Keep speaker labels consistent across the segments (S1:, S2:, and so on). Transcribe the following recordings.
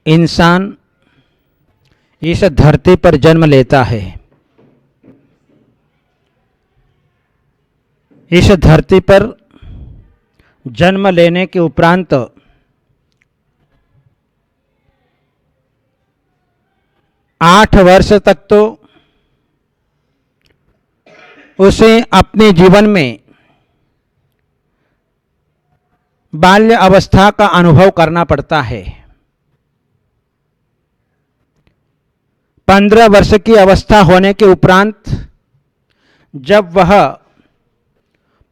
S1: इंसान इस धरती पर जन्म लेता है। इस धरती पर जन्म लेने के उपरांत 8 वर्ष तक तो उसे अपने जीवन में बाल्य अवस्था का अनुभव करना पड़ता है। 15 वर्ष की अवस्था होने के उपरांत जब वह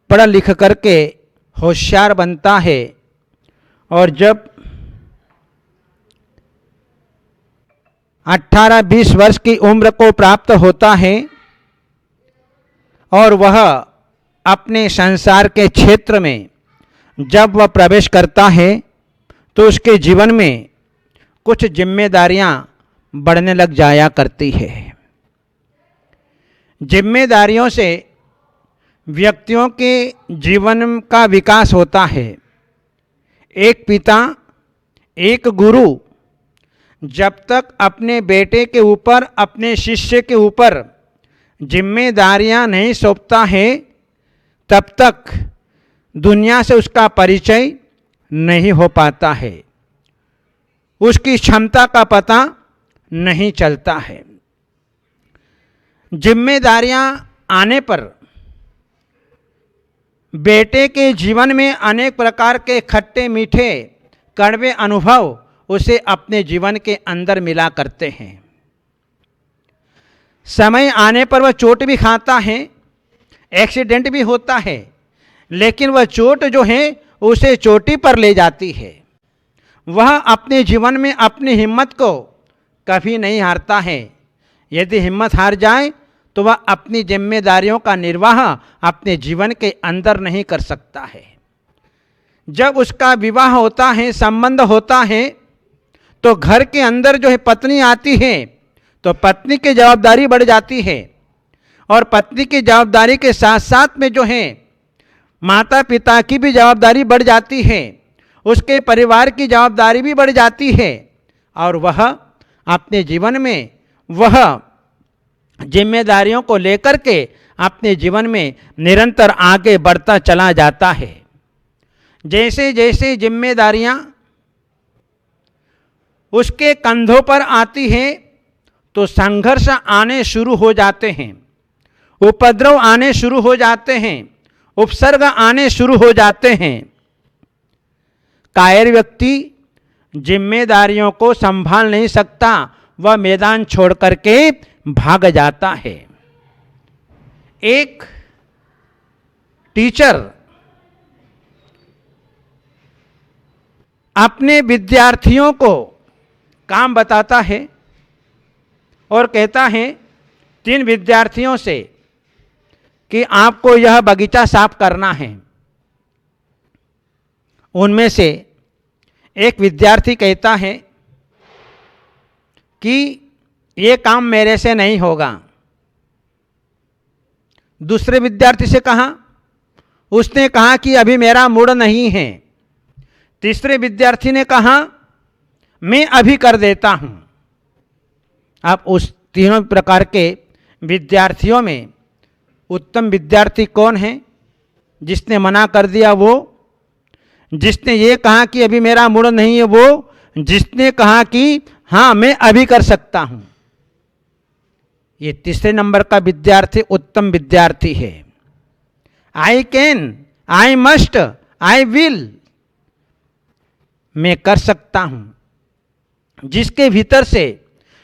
S1: पढ़ लिख करके होशियार बनता है और जब 18-20 वर्ष की उम्र को प्राप्त होता है और वह अपने संसार के क्षेत्र में जब वह प्रवेश करता है तो उसके जीवन में कुछ जिम्मेदारियां बढ़ने लग जाया करती है। जिम्मेदारियों से व्यक्तियों के जीवन का विकास होता है। एक पिता, एक गुरु जब तक अपने बेटे के ऊपर, अपने शिष्य के ऊपर जिम्मेदारियां नहीं सौंपता है तब तक दुनिया से उसका परिचय नहीं हो पाता है, उसकी क्षमता का पता नहीं चलता है। जिम्मेदारियां आने पर बेटे के जीवन में अनेक प्रकार के खट्टे मीठे कड़वे अनुभव उसे अपने जीवन के अंदर मिला करते हैं। समय आने पर वह चोट भी खाता है, एक्सीडेंट भी होता है, लेकिन वह चोट जो है उसे चोटी पर ले जाती है। वह अपने जीवन में अपनी हिम्मत को कभी नहीं हारता है। यदि हिम्मत हार जाए तो वह अपनी जिम्मेदारियों का निर्वाह अपने जीवन के अंदर नहीं कर सकता है। जब उसका विवाह होता है, संबंध होता है, तो घर के अंदर जो है पत्नी आती है तो पत्नी की जवाबदारी बढ़ जाती है और पत्नी की जवाबदारी के साथ साथ में जो है माता पिता की भी जवाबदारी बढ़ जाती है, उसके परिवार की जवाबदारी भी बढ़ जाती है और वह अपने जीवन में वह जिम्मेदारियों को लेकर के अपने जीवन में निरंतर आगे बढ़ता चला जाता है। जैसे जैसे जिम्मेदारियां उसके कंधों पर आती हैं तो संघर्ष आने शुरू हो जाते हैं, उपद्रव आने शुरू हो जाते हैं, उपसर्ग आने शुरू हो जाते हैं। कायर व्यक्ति जिम्मेदारियों को संभाल नहीं सकता, वह मैदान छोड़ करके भाग जाता है। एक टीचर अपने विद्यार्थियों को काम बताता है और कहता है 3 विद्यार्थियों से कि आपको यह बगीचा साफ करना है। उनमें से एक विद्यार्थी कहता है कि ये काम मेरे से नहीं होगा। दूसरे विद्यार्थी से कहा, उसने कहा कि अभी मेरा मूड नहीं है। तीसरे विद्यार्थी ने कहा मैं अभी कर देता हूं। अब उस तीनों प्रकार के विद्यार्थियों में उत्तम विद्यार्थी कौन है? जिसने मना कर दिया वो, जिसने ये कहा कि अभी मेरा मूड नहीं है वो, जिसने कहा कि हाँ मैं अभी कर सकता हूं। ये तीसरे नंबर का विद्यार्थी उत्तम विद्यार्थी है। I can, I must, I will, मैं कर सकता हूं। जिसके भीतर से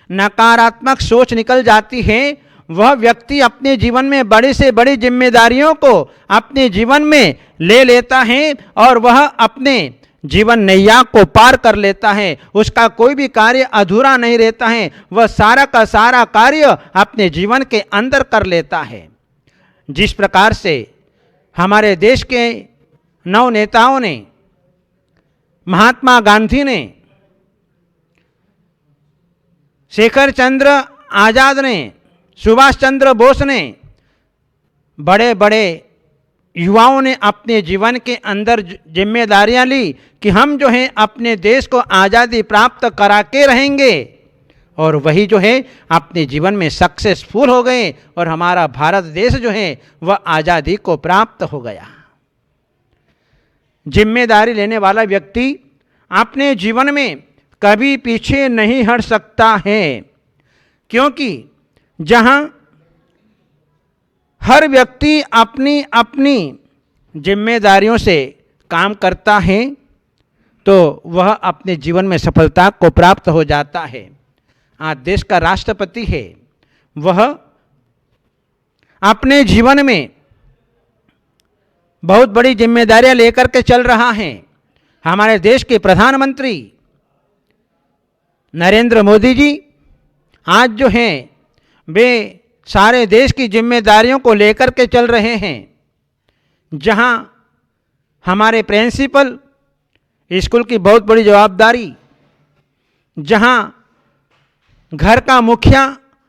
S1: नकारात्मक सोच निकल जाती है वह व्यक्ति अपने जीवन में बड़ी से बड़ी जिम्मेदारियों को अपने जीवन में ले लेता है और वह अपने जीवन नैया को पार कर लेता है। उसका कोई भी कार्य अधूरा नहीं रहता है, वह सारा का सारा कार्य अपने जीवन के अंदर कर लेता है। जिस प्रकार से हमारे देश के 9 नेताओं ने, महात्मा गांधी ने, शेखर चंद्र आजाद ने, सुभाष चंद्र बोस ने बड़े बड़े युवाओं ने अपने जीवन के अंदर जिम्मेदारियां ली कि हम जो हैं अपने देश को आज़ादी प्राप्त करा के रहेंगे, और वही जो है अपने जीवन में सक्सेसफुल हो गए और हमारा भारत देश जो है वह आज़ादी को प्राप्त हो गया। जिम्मेदारी लेने वाला व्यक्ति अपने जीवन में कभी पीछे नहीं हट सकता है, क्योंकि जहाँ हर व्यक्ति अपनी अपनी जिम्मेदारियों से काम करता है तो वह अपने जीवन में सफलता को प्राप्त हो जाता है। आज देश का राष्ट्रपति है, वह अपने जीवन में बहुत बड़ी जिम्मेदारियां लेकर के चल रहा है। हमारे देश के प्रधानमंत्री नरेंद्र मोदी जी आज जो हैं वे सारे देश की जिम्मेदारियों को लेकर के चल रहे हैं। जहां हमारे प्रिंसिपल स्कूल की बहुत बड़ी जवाबदारी, जहां घर का मुखिया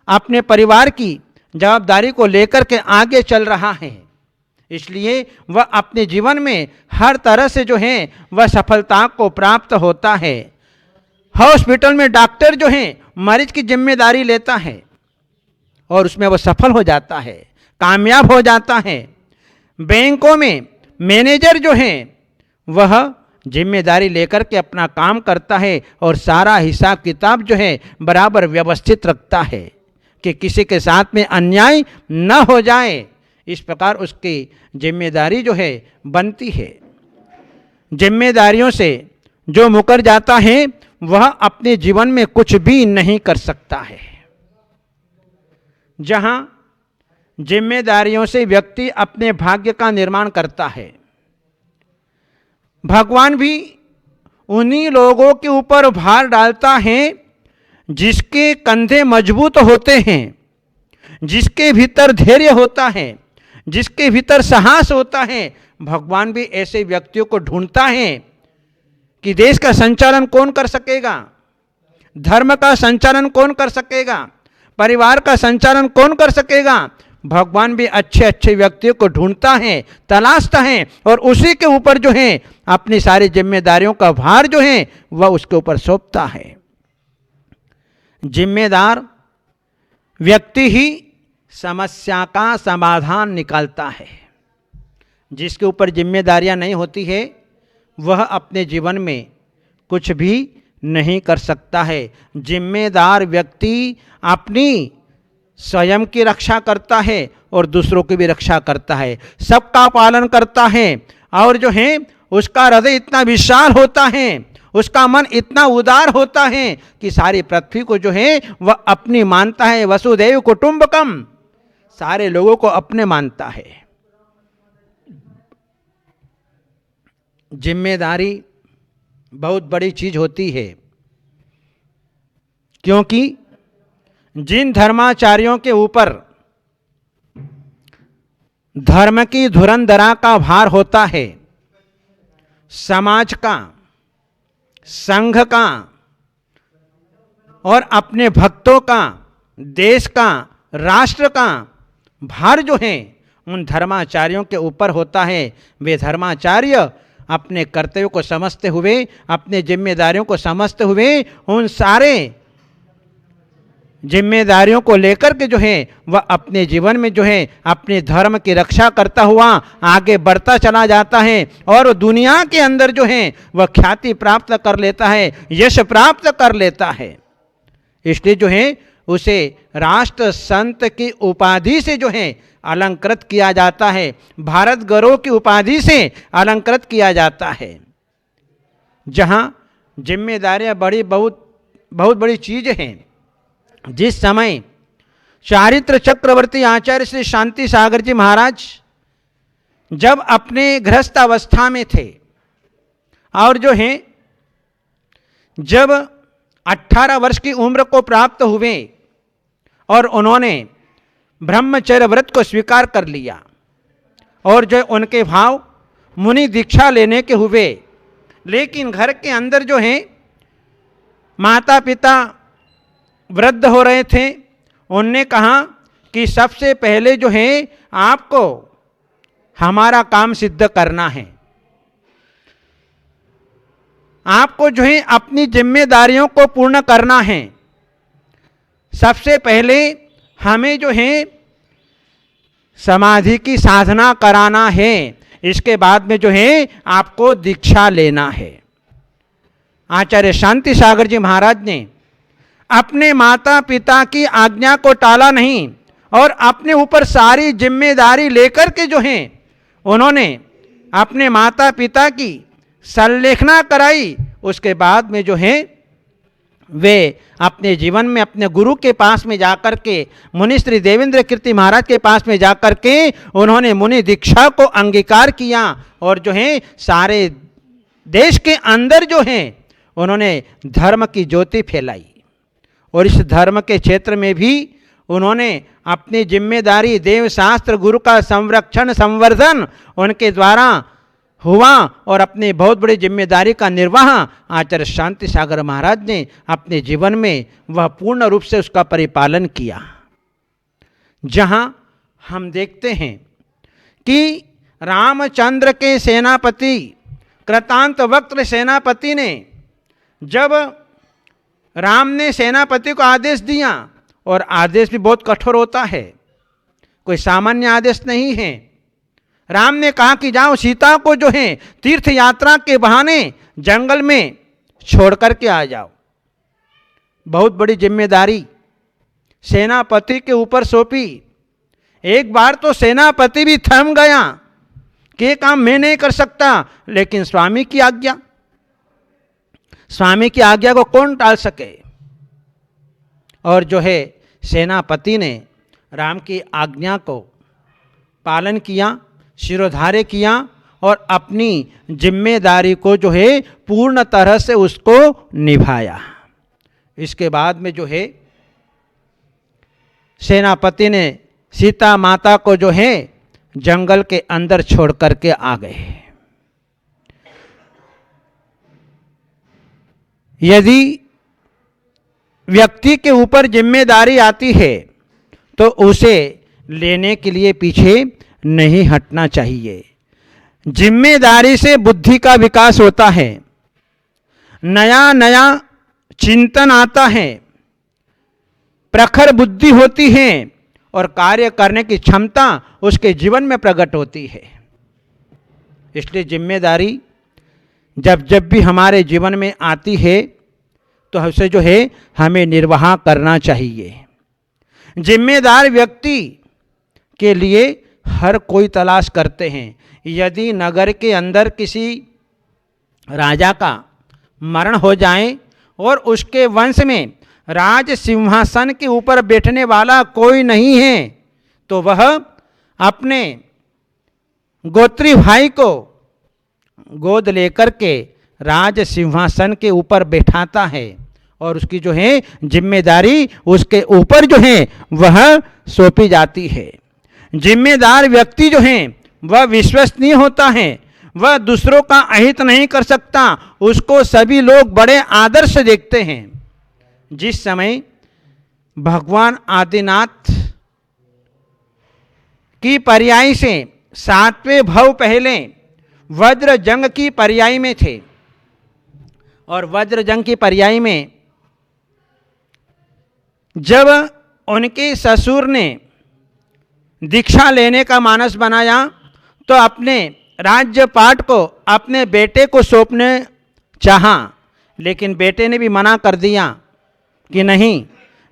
S1: अपने परिवार की जवाबदारी को लेकर के आगे चल रहा है, इसलिए वह अपने जीवन में हर तरह से जो है वह सफलता को प्राप्त होता है। हॉस्पिटल में डॉक्टर जो है मरीज की जिम्मेदारी लेता है और उसमें वह सफल हो जाता है, कामयाब हो जाता है। बैंकों में मैनेजर जो है वह जिम्मेदारी लेकर के अपना काम करता है और सारा हिसाब किताब जो है बराबर व्यवस्थित रखता है कि किसी के साथ में अन्याय न हो जाए। इस प्रकार उसकी जिम्मेदारी जो है बनती है। जिम्मेदारियों से जो मुकर जाता है वह अपने जीवन में कुछ भी नहीं कर सकता है। जहां जिम्मेदारियों से व्यक्ति अपने भाग्य का निर्माण करता है, भगवान भी उन्हीं लोगों के ऊपर भार डालता है जिसके कंधे मजबूत होते हैं, जिसके भीतर धैर्य होता है, जिसके भीतर साहस होता है। भगवान भी ऐसे व्यक्तियों को ढूंढता है कि देश का संचालन कौन कर सकेगा, धर्म का संचालन कौन कर सकेगा, परिवार का संचालन कौन कर सकेगा। भगवान भी अच्छे अच्छे व्यक्तियों को ढूंढता है, तलाशता है और उसी के ऊपर जो है अपनी सारी जिम्मेदारियों का भार जो है वह उसके ऊपर सौंपता है। जिम्मेदार व्यक्ति ही समस्या का समाधान निकालता है। जिसके ऊपर जिम्मेदारियां नहीं होती है वह अपने जीवन में कुछ भी नहीं कर सकता है। जिम्मेदार व्यक्ति अपनी स्वयं की रक्षा करता है और दूसरों की भी रक्षा करता है, सबका पालन करता है और जो है उसका हृदय इतना विशाल होता है, उसका मन इतना उदार होता है कि सारी पृथ्वी को जो है वह अपनी मानता है। वसुधैव कुटुंबकम, सारे लोगों को अपने मानता है। जिम्मेदारी बहुत बड़ी चीज होती है, क्योंकि जिन धर्माचार्यों के ऊपर धर्म की धुरंधरा का भार होता है, समाज का, संघ का और अपने भक्तों का, देश का, राष्ट्र का भार जो है उन धर्माचार्यों के ऊपर होता है। वे धर्माचार्य अपने कर्तव्यों को समझते हुए, अपने जिम्मेदारियों को समझते हुए उन सारे जिम्मेदारियों को लेकर के जो है वह अपने जीवन में जो है अपने धर्म की रक्षा करता हुआ आगे बढ़ता चला जाता है और दुनिया के अंदर जो है वह ख्याति प्राप्त कर लेता है, यश प्राप्त कर लेता है। इसलिए जो है उसे राष्ट्र संत की उपाधि से जो है अलंकृत किया जाता है, भारत गौरव की उपाधि से अलंकृत किया जाता है। जहाँ जिम्मेदारियाँ बहुत बड़ी चीज़ हैं। जिस समय चारित्र चक्रवर्ती आचार्य श्री शांति सागर जी महाराज जब अपने गृहस्थ अवस्था में थे और जो है जब 18 वर्ष की उम्र को प्राप्त हुए और उन्होंने ब्रह्मचर्य व्रत को स्वीकार कर लिया और जो उनके भाव मुनि दीक्षा लेने के हुए, लेकिन घर के अंदर जो है माता पिता वृद्ध हो रहे थे। उनने कहा कि सबसे पहले जो है आपको हमारा काम सिद्ध करना है। आपको जो है अपनी जिम्मेदारियों को पूर्ण करना है। सबसे पहले हमें जो है समाधि की साधना कराना है। इसके बाद में जो है आपको दीक्षा लेना है। आचार्य शांति सागर जी महाराज ने अपने माता पिता की आज्ञा को टाला नहीं और अपने ऊपर सारी जिम्मेदारी लेकर के जो है उन्होंने अपने माता पिता की संलेखना कराई। उसके बाद में जो है वे अपने जीवन में अपने गुरु के पास में जाकर के मुनि श्री देवेंद्र कीर्ति महाराज के पास में जाकर के उन्होंने मुनि दीक्षा को अंगीकार किया और जो है सारे देश के अंदर जो है उन्होंने धर्म की ज्योति फैलाई। और इस धर्म के क्षेत्र में भी उन्होंने अपनी जिम्मेदारी देव शास्त्र गुरु का संरक्षण संवर्धन उनके द्वारा हुआ और अपनी बहुत बड़ी जिम्मेदारी का निर्वाह आचार्य शांति सागर महाराज ने अपने जीवन में वह पूर्ण रूप से उसका परिपालन किया। जहां हम देखते हैं कि रामचंद्र के सेनापति कृतांतवक्त्र सेनापति ने जब राम ने सेनापति को आदेश दिया, और आदेश भी बहुत कठोर होता है, कोई सामान्य आदेश नहीं है। राम ने कहा कि जाओ सीता को जो है तीर्थ यात्रा के बहाने जंगल में छोड़ करके आ जाओ। बहुत बड़ी जिम्मेदारी सेनापति के ऊपर सौंपी। एक बार तो सेनापति भी थम गया कि ये काम मैं नहीं कर सकता, लेकिन स्वामी की आज्ञा, स्वामी की आज्ञा को कौन टाल सके। और जो है सेनापति ने राम की आज्ञा को पालन किया, शिरोधार्य किया और अपनी जिम्मेदारी को जो है पूर्ण तरह से उसको निभाया। इसके बाद में जो है सेनापति ने सीता माता को जो है जंगल के अंदर छोड़ करके आ गए। यदि व्यक्ति के ऊपर जिम्मेदारी आती है तो उसे लेने के लिए पीछे नहीं हटना चाहिए। जिम्मेदारी से बुद्धि का विकास होता है, नया नया चिंतन आता है, प्रखर बुद्धि होती है और कार्य करने की क्षमता उसके जीवन में प्रकट होती है। इसलिए जिम्मेदारी जब जब भी हमारे जीवन में आती है तो उसे जो है हमें निर्वाह करना चाहिए। जिम्मेदार व्यक्ति के लिए हर कोई तलाश करते हैं। यदि नगर के अंदर किसी राजा का मरण हो जाए और उसके वंश में राज सिंहासन के ऊपर बैठने वाला कोई नहीं है तो वह अपने गोत्री भाई को गोद लेकर के राज सिंहासन के ऊपर बैठाता है और उसकी जो है जिम्मेदारी उसके ऊपर जो है वह सौंपी जाती है। जिम्मेदार व्यक्ति जो है वह विश्वसनीय होता है, वह दूसरों का अहित नहीं कर सकता, उसको सभी लोग बड़े आदर से देखते हैं। जिस समय भगवान आदिनाथ की पर्याय से 7वें भव पहले वज्र जंग की पर्याय में थे और वज्र जंग की पर्याय में जब उनके ससुर ने दीक्षा लेने का मानस बनाया तो अपने राज्यपाट को अपने बेटे को सौंपने चाहा, लेकिन बेटे ने भी मना कर दिया कि नहीं,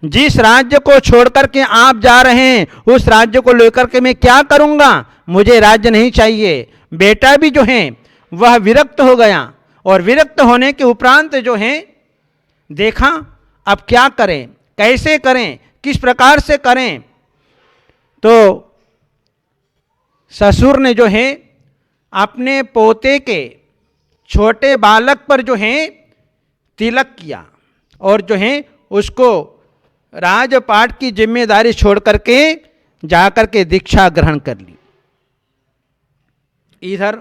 S1: जिस राज्य को छोड़कर के आप जा रहे हैं उस राज्य को लेकर के मैं क्या करूंगा, मुझे राज्य नहीं चाहिए। बेटा भी जो है वह विरक्त हो गया और विरक्त होने के उपरांत जो है देखा अब क्या करें, कैसे करें, किस प्रकार से करें। तो ससुर ने जो है अपने पोते के छोटे बालक पर जो है तिलक किया और जो है उसको राजपाट की जिम्मेदारी छोड़ करके जाकर के दीक्षा ग्रहण कर ली। इधर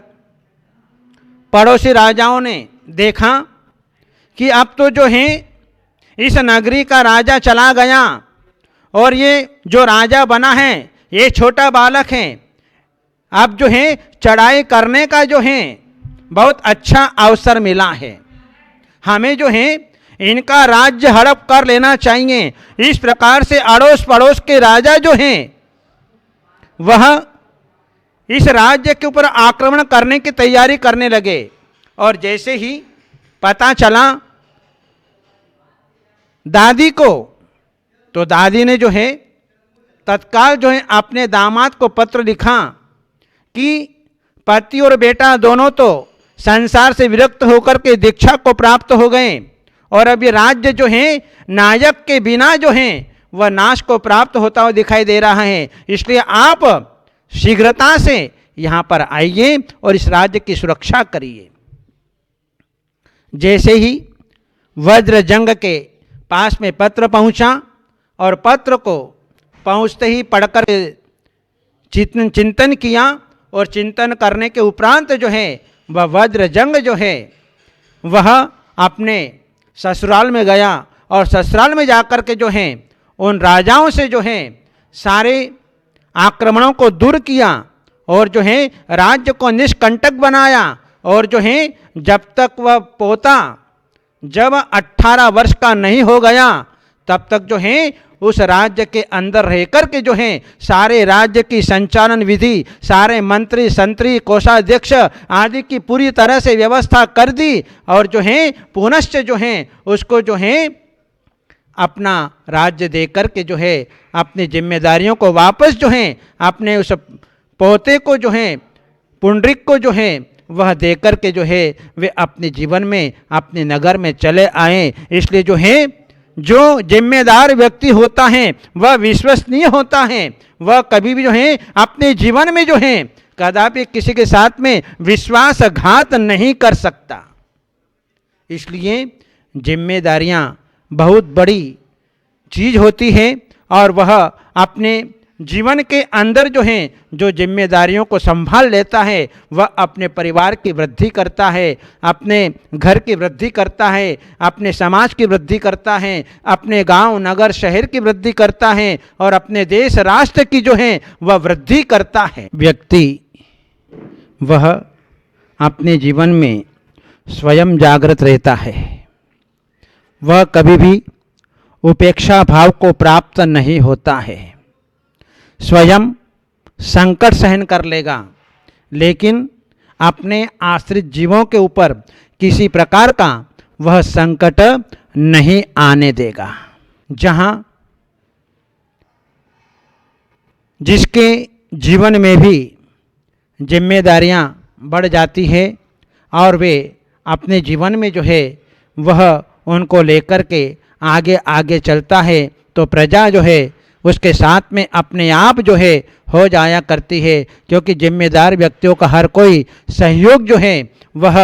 S1: पड़ोसी राजाओं ने देखा कि अब तो जो है इस नगरी का राजा चला गया और ये जो राजा बना है ये छोटा बालक है, अब जो है चढ़ाई करने का जो है बहुत अच्छा अवसर मिला है। हमें जो है इनका राज्य हड़प कर लेना चाहिए। इस प्रकार से अड़ोस पड़ोस के राजा जो हैं वह इस राज्य के ऊपर आक्रमण करने की तैयारी करने लगे। और जैसे ही पता चला दादी को, तो दादी ने जो है तत्काल जो है अपने दामाद को पत्र लिखा कि पति और बेटा दोनों तो संसार से विरक्त होकर के दीक्षा को प्राप्त हो गए और अब ये राज्य जो है नायक के बिना जो है वह नाश को प्राप्त होता हुआ दिखाई दे रहा है। इसलिए आप शीघ्रता से यहाँ पर आइए और इस राज्य की सुरक्षा करिए। जैसे ही वज्रजंग के पास में पत्र पहुँचा और पत्र को पहुँचते ही पढ़कर चिंतन किया और चिंतन करने के उपरांत जो है वह वज्रजंग जो है वह अपने ससुराल में गया और ससुराल में जाकर के जो है उन राजाओं से जो है सारे आक्रमणों को दूर किया और जो है राज्य को निष्कंटक बनाया। और जो है जब तक वह पोता जब 18 वर्ष का नहीं हो गया तब तक जो है उस राज्य के अंदर रहकर के जो है सारे राज्य की संचालन विधि, सारे मंत्री संतरी कोषाध्यक्ष आदि की पूरी तरह से व्यवस्था कर दी और जो है पुनश्च जो है उसको जो है अपना राज्य देकर के जो है अपनी जिम्मेदारियों को वापस जो है अपने उस पोते को जो है पुंडरीक को जो है वह देकर के जो है वे अपने जीवन में अपने नगर में चले आए। इसलिए जो है जो जिम्मेदार व्यक्ति होता है वह विश्वसनीय होता है, वह कभी भी जो है अपने जीवन में जो है कदापि किसी के साथ में विश्वासघात नहीं कर सकता। इसलिए जिम्मेदारियां बहुत बड़ी चीज़ होती है और वह अपने जीवन के अंदर जो है जो जिम्मेदारियों को संभाल लेता है वह अपने परिवार की वृद्धि करता है, अपने घर की वृद्धि करता है, अपने समाज की वृद्धि करता है, अपने गांव नगर शहर की वृद्धि करता है और अपने देश राष्ट्र की जो है वह वृद्धि करता है। व्यक्ति वह अपने जीवन में स्वयं जागृत रहता है, वह कभी भी उपेक्षा भाव को प्राप्त नहीं होता है। स्वयं संकट सहन कर लेगा लेकिन अपने आश्रित जीवों के ऊपर किसी प्रकार का वह संकट नहीं आने देगा। जहाँ जिसके जीवन में भी जिम्मेदारियां बढ़ जाती है और वे अपने जीवन में जो है वह उनको लेकर के आगे आगे चलता है तो प्रजा जो है उसके साथ में अपने आप जो है हो जाया करती है, क्योंकि जिम्मेदार व्यक्तियों का हर कोई सहयोग जो है वह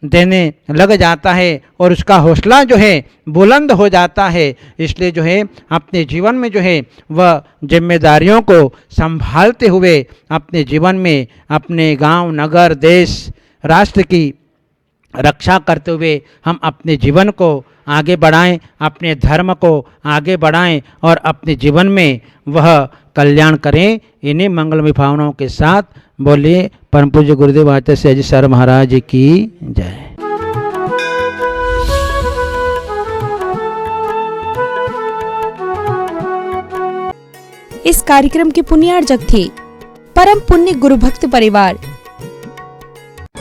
S1: देने लग जाता है और उसका हौसला जो है बुलंद हो जाता है। इसलिए जो है अपने जीवन में जो है वह जिम्मेदारियों को संभालते हुए अपने जीवन में अपने गांव नगर देश राष्ट्र की रक्षा करते हुए हम अपने जीवन को आगे बढ़ाएं, अपने धर्म को आगे बढ़ाएं और अपने जीवन में वह कल्याण करें। इन्हीं मंगलमय भावनाओं के साथ बोलिए परम पूज्य गुरुदेव आचार्य श्री अजीत सर महाराज की जय।
S2: इस कार्यक्रम के पुण्यार्जक थे परम पुण्य गुरु भक्त परिवार